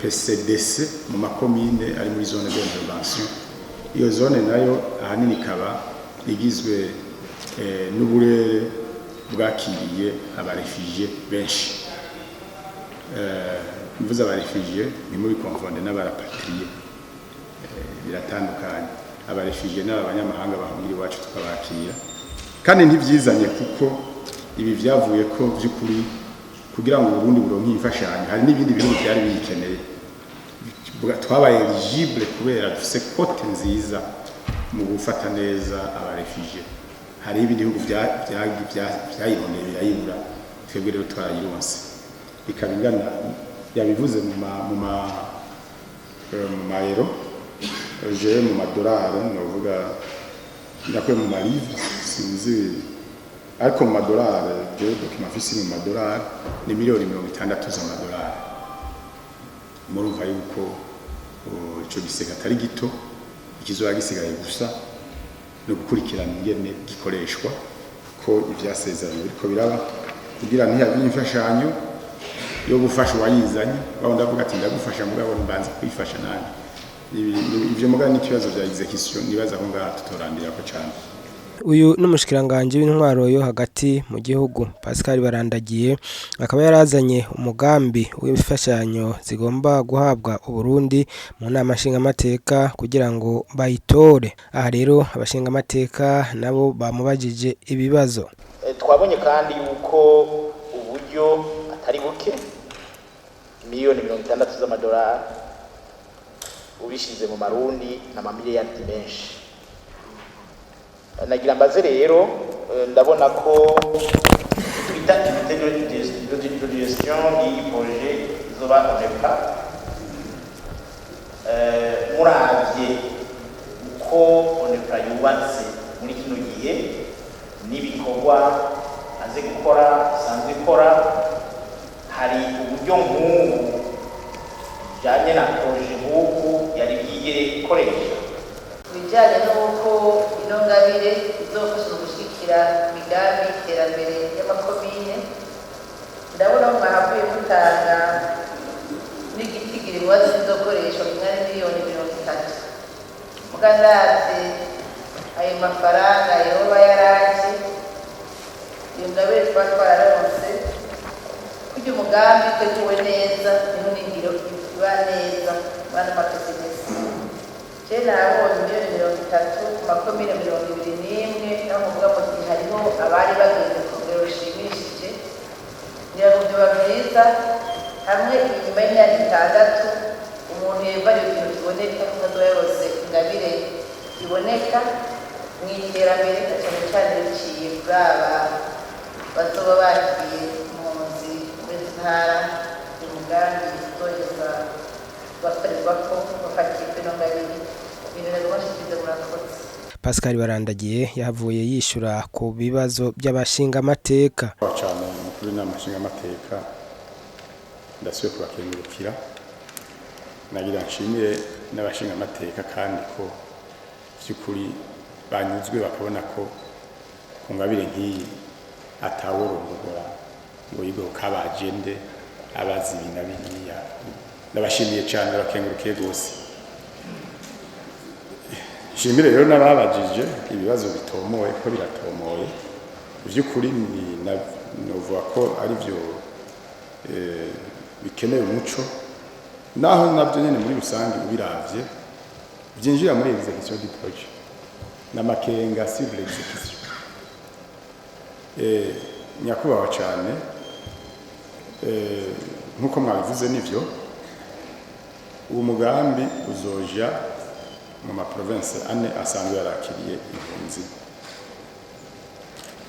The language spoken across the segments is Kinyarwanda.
PCDC mu makomine ari muri zone d'intervention. Iyo zone nayo ahanini ikaba igizwe n'uburere bwakiriye abarefugiye benshi. Mvuze abarefugiye ni muri konfonde n'abarapatriye, biratandukanye. Abarefugiye n'abanyamahanga bahungira iwacu tukabakira, kandi ntivyizanye kuko ibi vyavuye ko vy'ukuri kugira ngo Burundi buronke imfashanyo hari n'ibindi bihugu byari bikeneye. Twabaye eligible kubera dufise kote nziza mu gufata neza abarefugiye. Hari ibindi bihugu vyayiboneye birayibura, twebwe rero twarayironse. Ikabingana yabivuze mu mayero, je mu madolari novuga ndakuye mu malivre sinzi, ariko mu madolari je document fisi mu madolari ni miliyoni 60 z'amadolari. Murumva yuko ico gisega atari gito, ikizoba gisigaye gusa no gukurikirana ingene gikoreshwa ko ivyasezerano biriko biraba kugira ntihabe imfashanyo yo gufasha uwayizanye. Baho ndavuga ati ndagufasha mugabo mbanze kwifasha nani. Ivyo mugabo ni kibazo vya execution nibaza ko ngaha tutorandira ko cyane. Uyu n'umushikiranganje w'intwaro yo hagati mu gihugu Pascal Barandagiye akaba yarazanye umugambi w'imfashanyo zigomba guhabwa Uburundi mu nama nshingamateka kugira ngo bayitore. Aha rero abashinga amateka nabo bamubajije ibibazo. Twabonye kandi yuko uburyo atari buke miliyoni 60 z'amadolari ubishize mu marundi na mamiliyardi menshi. Nagira mbaze rero ndabona ko twita de gestion du projet zoba ONEPA muravye uko ONEPA yubatse muri kino gihe n'ibikorwa aze gukora sanzwe ikora, hari uburyo nk'ubu bijanye na projet nk'ubu yari bwigere ikoresha bijanye n'uko ino ngabire izofasha gushikira imigambi y'iterambere y'amakomine. Ndabona ko mwahavuye mutanga n'igitigiri wazi kizokoreshwa kingana miliyoni 30. Mugandaze ayo mafaranga yoba yaraje iyo ngabire twararonse kugira umugambi uteguwe neza niho n'ingiro iba neza bana mapesidesi. Jena abonye miliyoni 30 ku makomine 21 naho muvuga muti hariho abari bageze ku rugero rushimishije. Niravuga byiza hamwe inyuma y'imyaka 6 umuntu yevariye ibintu biboneka kuko yose ingabire iboneka mu iterambere cyane cyane biciye kuri aba bazoba bagiye mu nzi muri ntara umugambi uzoheza bakorerwa ko bafatiye kuri ngabire. Pascal Barandagiye yavuye yishura ku bibazo by'abashinga amateka. Cyane muri n'amashinga amateka ndasuye kubakengurukira. Nagira nshimire n'abashinga amateka kandi ko by'ukuri banyuzwe bakabona ko ku ngabire nk'iyi ataworongora ngo yigo kabagende abazi binabiriya. Ndabashimiye cyane bakengurukiye gose. Shimire rero n'ababajije ibibazo bitomoye ko biratomoye by'ukuri novuga ko ari byo bikeneye umuco naho nabyo nyene muri rusange ubiravye byinjira muri execution du projet n'amakenga civil execution. Nyakubaho cyane nkuko mwabivuze nivyo uwo mugambi uzoja mu ma province ane asanzwe yarakiriye impunzi,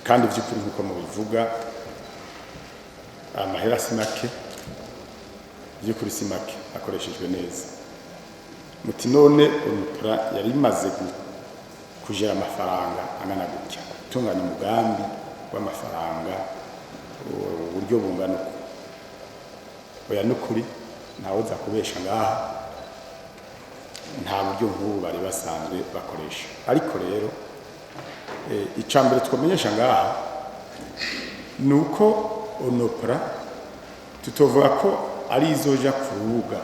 kandi by'ukuri nkuko mubivuga amahera simake by'ukuri simake akoreshejwe neza. Muti none ONUPRA yari imaze kujera amafaranga angana gutya gutunganya umugambi w'amafaranga uburyo bungana uko. Oya nukuri ntawe za kubesha ngaha nta buryo nk'ubu bari basanzwe bakoresha. Ariko rero icambere twamenyesha ngaha nuko ONUPRA tutovuga ko ari izoja kuruga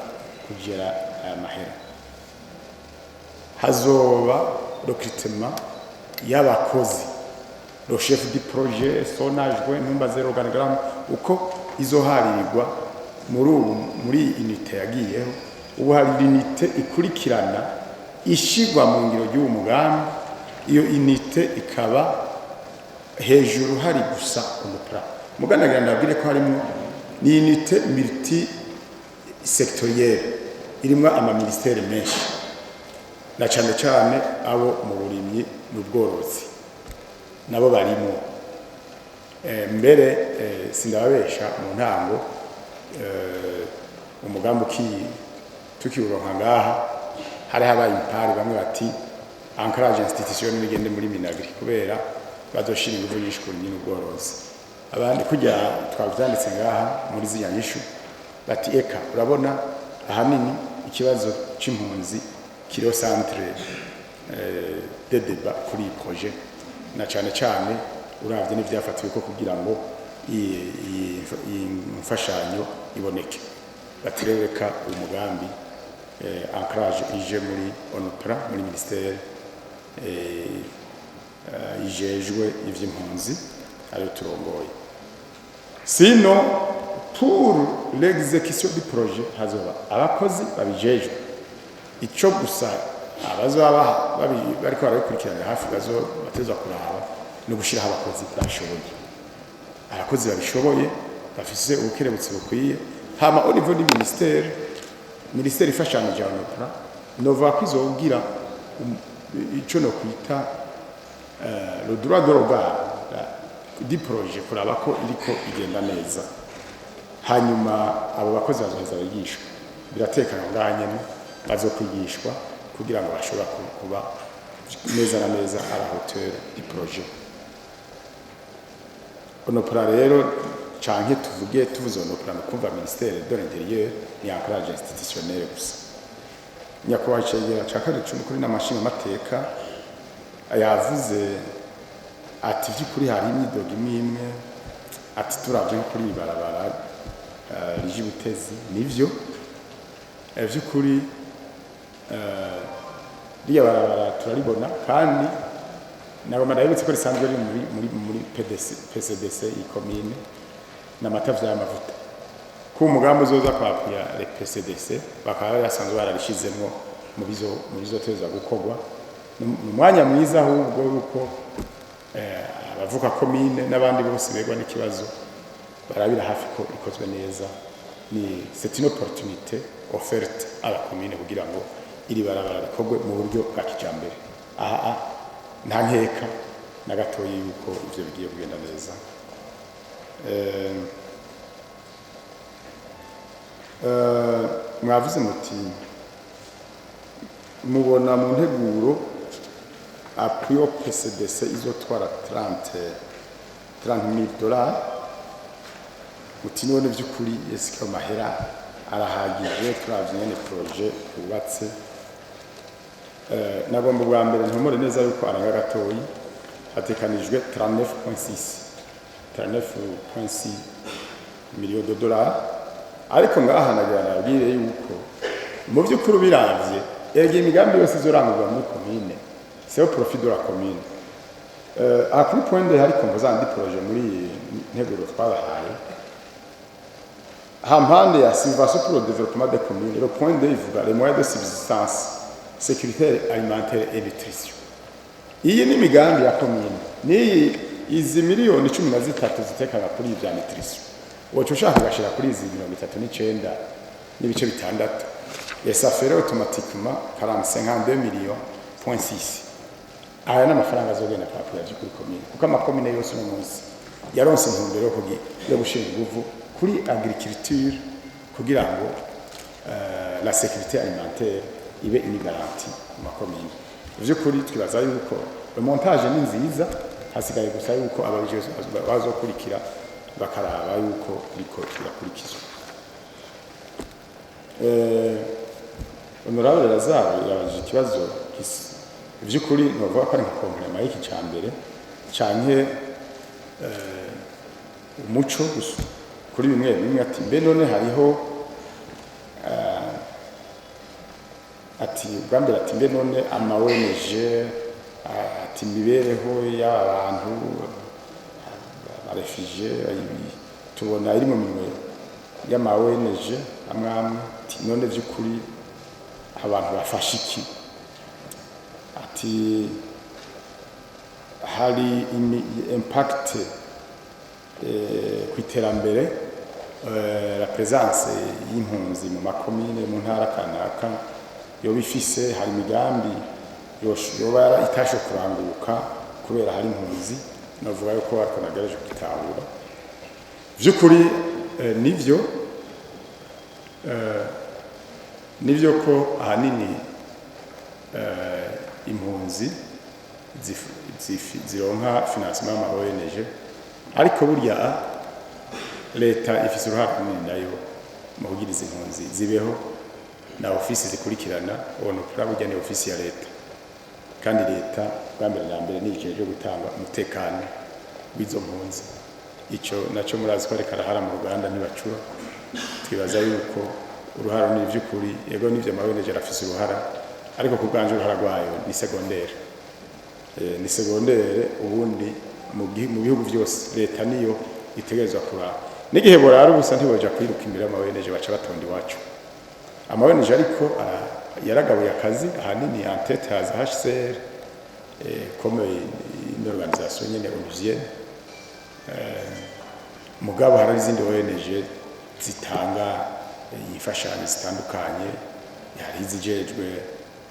kugera aya mahera. Hazoba recrutement y'abakozi, le chef du projet, son adjoint, numba 0 organigramme, uko izoharirirwa muri unité yagiyeho. Ubu hari unité ikurikirana ishigwa mu ngiro y'uwo mugambi, iyo unité ikaba hejuru hari gusa umupra. Muganagira ndabwire ko harimo ni unité multi sectorielle irimwo ama ministère menshi, na cyane cyane abo mu burimyi n'ubworozi nabo barimo. Mbere sindababesha mu ntango umugambi tukiuronka ngaha hari habaye impari, bamwe bati ancrage institution n'igende muri Minagri kubera bazoshira ingufu nyinshi ku burimyi n'ubworozi. Abandi kujya twavyanditse ngaha muri zinya nyishu bati eka urabona ahanini ikibazo c'impunzi kiri au centre de débat kuri projet, na cyane cyane uravye n'ivyafatiwe ko kugira ngo iyi mfashanyo iboneke. Batireka umugambi ancrage ije muri ONUPRA, muri ministère ijejwe ivy'impunzi ari turongoye. Sinon pour l'exécution du projet hazoba abakozi babijejwe. Ico gusa abazoba bariko barabikurikirana hafi batezwa kuraba no gushiraho abakozi bashoboye, abakozi babishoboye bafise ubukerebutsi bukwiye. Hama au niveau du ministère ifashanije ONUPRA nova kwizogira ico no kwita le droit de regard du projet kuraba ko iriko igenda neza. Hanyuma abo bakozi bazoheza bigishwa, biratekana nganyene bazokwigishwa kugira ngo bashobora kuba neza na neza à la hauteur du projet. ONUPRA rero canke tuvuze ONUPRA kumva ministère de l'Intérieur ni ancrage institutionnel gusa. Nyakubahwa Cegera ca kabiri c'umukuru n'amashinga amateka yavuze ati vy'ukuri hari imyidogo imwe ati turavye kuri ibarabara rije Butezi. Nivyo vy'ukuri riya barabara turaribona, kandi nabo marayibutse ko risanzwe riri muri PCDC ikomine n'amatavya y'amavuta. Ku mugambo uzoza kwapira le PCDC bakaba yasanzwe bararishizemwo mu bizoteza gukorwa mu mwanya mwiza ahubwo yuko abavuka komine n'abandi bose begwa n'ikibazo barabira hafi ko ikozwe neza. C'est une opportunité offerte à la commune kugira ngo iri barabara rikorwe mu buryo bwa kijambere. Aha nta nkeka na gatoyi yuko ivyo bigiye kugenda neza. Mwavuze muti mubona mu nteguro aprio PCDC izotwara $30,000 muti none vy'ukuri esika mahera arahagije turavye nyene projet kubatse. Nagomba bwa mbere ntumure neza yuko aranga gatoyi hatekanijwe 39.6 millions de dollars, ariko ngaha nagira nabwire yuko mu vy'ukuri biravye erege imigambi yose izorangurwa muri commune c'est au profit de la commune. À plus point de hari composant du projet muri nteguro twabahaye hampande ya subvention pour le développement des communes. Le point de ivuga les moyens de subsistance, sécurité alimentaire et nutrition. Iyi ni migambi ya commune ni izi miliyoni 13 zitekana kuri ivya nutrition. Woco ushaka gashira kuri izi 39 n'ibice bitandatu, et ça ferait automatiquement 45,2 millions. Aya n'amafaranga azogenda kwapira kuri commune kuko amakomine yose no munsi yaronse intumbero yo gushinga inguvu kuri agriculture kugira ngo la sécurité alimentaire ibe ini garantie mu makomine. Vy'ukuri twibaza yuko le montage ni nziza, hasigaye gusa yuko abajeje bazokurikira bakaraba yuko liko kirakurikizwa. Honorable Lazare yabajije ikibazo vy'ukuri novuga ko ari nka komplement y'iki cambere canke umuco gusa kuri bimwe ati mbe none hariho ati bwa mbere ati mbe none ONG ati imibereho y'abantu abarefugee tubona iri mu minwe ONG amwe ati none by'ukuri abantu bafasha iki ati hari impact ku iterambere la présence y'impunzi mu makomine mu ntara kanaka yo bifise hari imigambi yoba itashe kuranguka kubera hari impunzi navuga yuko ariko nagerageje gutahura by'ukuri nivyo ko ahanini impunzi zironka financement y'ama ONG ariko burya leta ifise uruhare runini nayo mu kugira izi impunzi zibeho na ofisi zikurikirana ubona burya ni ofisi ya leta kandi leta bwambere na mbere n'ikintu cyo gutanga umutekano w'izo mpunzi ico naco murazi ko ariko arahara mu Rwanda ntibacura twibaza yuko uruhara ni ivy'ukuri yego nivyo ONG arafise uruhara ariko kubwanje uruhara rwayo ni secondaire ni secondaire ubundi mu bihugu byose leta niyo itegerezwa kuraba n'igihe borara ubusa ntiboja kwiruka imbere ONG baca batonda iwacu ONG ariko yaragabuye akazi ahanini en tête haza HCR comme une organisation nyene onusienne mugabo hari izindi ONG zitanga imfashanyo zitandukanye hari izijejwe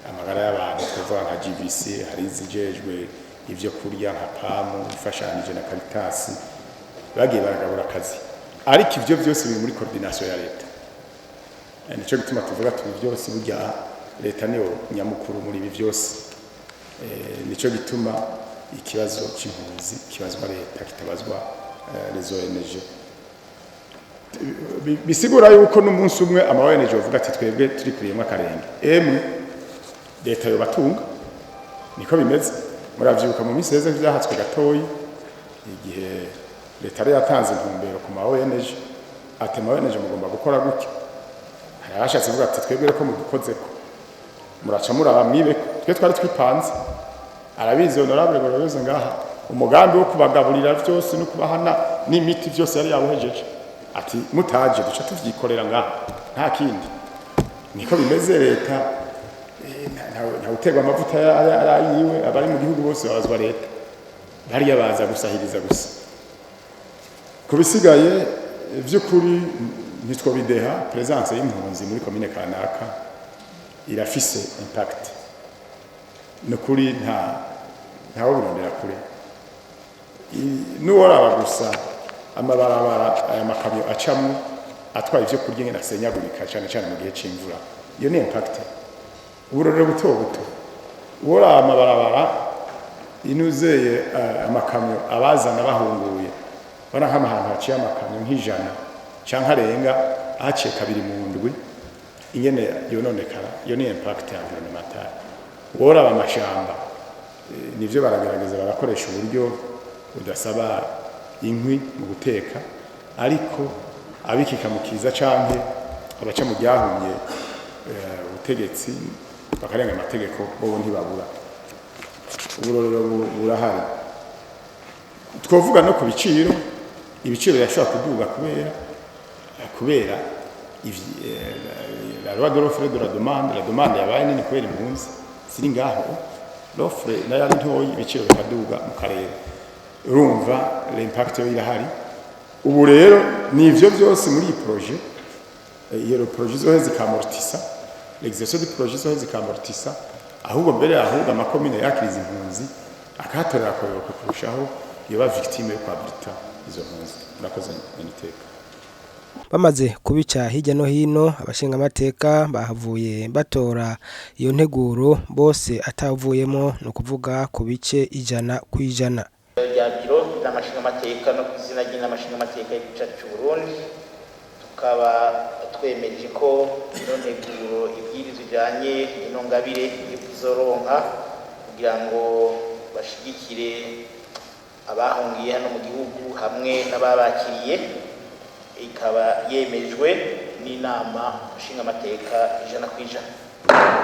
amagara y'abantu twavuga nka GBC hari izijejwe ivyo kurya nka PAMU imfashanyo na Caritas bagiye baragabura akazi ariko ivyo byose biri muri coordination ya leta nico gituma tuvuga tubi byose burya leta niyo nyamukuru muri ibi byose nico gituma ikibazo c'impunzi kibazwa leta kitabazwa les ONG bisigura yuko n'umunsi umwe ama ONG bavuga ati twebwe turi kuriyemwa karenge leta yo batunga niko bimeze muravyibuka mu minsi yeze vyahatswe gatoyi igihe leta yari yatanze intumbero ku ma ONG ati ama ONG mugomba gukora gutya hari ashatse kuvuga ati twebwe ko mudukozeko muraca muraba mwibe twe twari twipanze arabizi honorable boroze ngaha umugambi wo kubagaburira byose no kubahana n'imiti byose yari yabuhejeje ati mutaje duca tuvyikorera ngaha nta kindi niko bimeze leta nta utegwa amavuta yiwe abari mu gihugu bose babazwa leta bari yabaza gusahiriza gusa kubisigaye vy'ukuri nitwo bideha presence y'impunzi muri commune kanaka irafise impact nukuri ntawo birondera kure nuworaba gusa amabarabara aya makamyo acamwe atwaye ivyo kurya ngena senyagurika cyane mu gihe c'imvura iyo ni impact uburorero buto wora amabarabara inuzeye amakamyo abazana bahunguye bana nk'amahantu haciye amakamyo nk'ijana canke arenga ahaciye kabiri mu ndwi ingene yononekara iyo ni impact environnemental wora amashamba nivyo baragerageza barakoresha uburyo budasaba inkwi mu guteka ariko abikika mu kiza canke abaca mu byahumye ubutegetsi bakarenga amategeko bo ntibabura uburorero burahari twovuga no ku biciro ibiciro birashobora kuduga kubera la loi de l'offre et de la demande yabaye nini kubera impunzi ziri ngaho l'offre nayo ari ntoyi ibiciro bikaduga mu karere urumva l'impact yo irahari ubu rero nivyo byose muri iyi projet iyo projet zoheze zikamortisa l'exercice du projet zoheze zikamortisa ahubwo mbere ahubwo amakomine yakiriza impunzi akahatorera koyoka kurushaho yoba victime yo kwabrita izo mpunzi murakoze n'iteka bamaze kubica hirya no hino abashinga amateka bahavuye batora iyo nteguro bose atavuyemo no kuvuga ku bice 100% ya biro n'amashinga amateka no kuzina ry'amashinga amateka y'igicacu cy'u Burundi tukaba twemeje ko ino nteguro ibwirizo bijanye n'intongabire izoronka kugira ngo bashigikire abahungiye hano mu gihugu hamwe n'ababakiriye ikaba yemejwe n'inama nshinga amateka 100%.